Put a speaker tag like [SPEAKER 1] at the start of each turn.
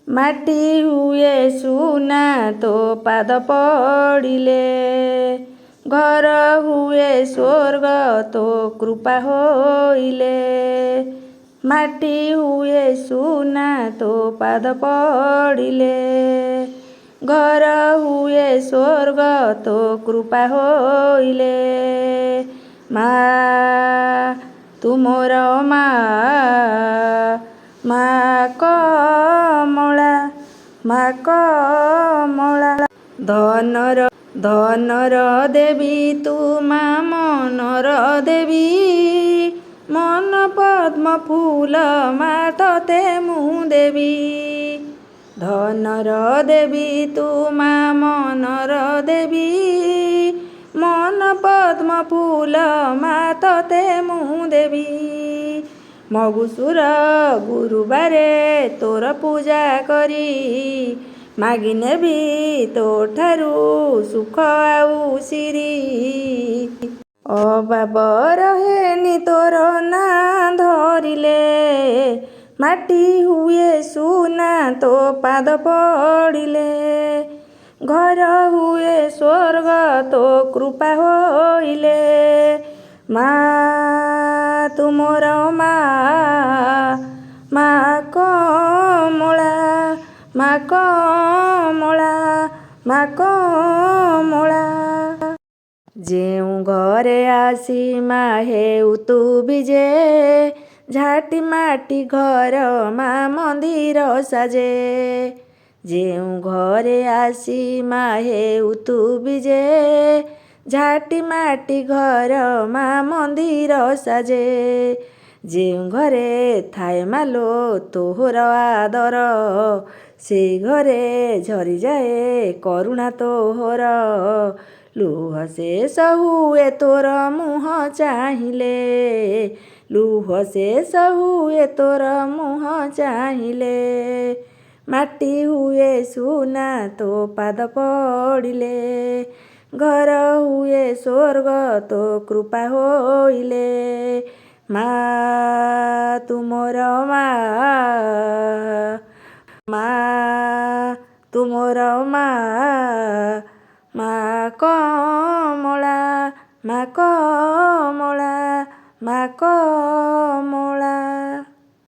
[SPEAKER 1] ମାଟି ହୁଏ ସୁନା ତୋ ପାଦ ପଡ଼ିଲେ, ଘର ହୁଏ ସ୍ୱର୍ଗ ତୋ କୃପା ହୋଇଲେ। ମାଟି ହୁଏ ସୁନା ତୋ ପାଦ ପଡ଼ିଲେ, ଘର ହୁଏ ସ୍ୱର୍ଗ ତୋ କୃପା ହୋଇଲେ। ମା ତୁ ମୋର ମା, ମା କମଳା, ମା କମଳା। ଧନର ଦେବୀ ତୁ ମା ମନର ଦେବୀ, ମନ ପଦ୍ମ ଫୁଲ ମା ତତେ ମୁଁ ଦେବି। ଧନର ଦେବୀ ତୁ ମା ମନର ଦେବୀ, ମନ ପଦ୍ମ ଫୁଲ ମା ତତେ ମୁଁ ଦେବି। ମଗୁସୁର ଗୁରୁବାରେ ତୋର ପୂଜା କରି, ମାଗି ନେବି ତୋ ଠାରୁ ସୁଖ ଆଉ ସିରି। ଅଭାବ ରହେନି ତୋର ନାଁ ଧରିଲେ, ମାଟି ହୁଏ ସୁନା ତୋ ପାଦ ପଡ଼ିଲେ, ଘର ହୁଏ ସ୍ୱର୍ଗ ତୋ କୃପା ହୋଇଲେ। ମା ତୁ ମୋର ମା, ମା କମଳା, ମା କମଳା, ମା କମଳା। ଯେଉଁ ଘରେ ଆସି ମା ହେଉ ତୁ ବିଜେ, ଝାଟି ମାଟି ଘର ମା ମନ୍ଦିର ସାଜେ। ଯେଉଁ ଘରେ ଆସି ମା ହେଉ ତୁ ବିଜେ, ଝାଟି ମାଟି ଘର ମା ମନ୍ଦିର ସାଜେ। ଯେଉଁ ଘରେ ଥାଏ ମାଲୋ ତୋହର ଆଦର, ସେଇ ଘରେ ଝରିଯାଏ କରୁଣା ତୋହର। ଲୁହ ଶେଷ ହୁଏ ତୋର ମୁହଁ ଚାହିଁଲେ, ଲୁହ ଶେଷ ହୁଏ ତୋର ମୁହଁ ଚାହିଁଲେ। ମାଟି ହୁଏ ସୁନା ତୋ ପାଦ ପଡ଼ିଲେ, ଘର ହୁଏ ସ୍ୱର୍ଗ ତୋ କୃପା ହୋଇଲେ। ମା ତୁ ମୋର ମା, ମା ତୁ ମୋର ମା, ମା କମଳା, ମା କମଳା, ମା କମଳା।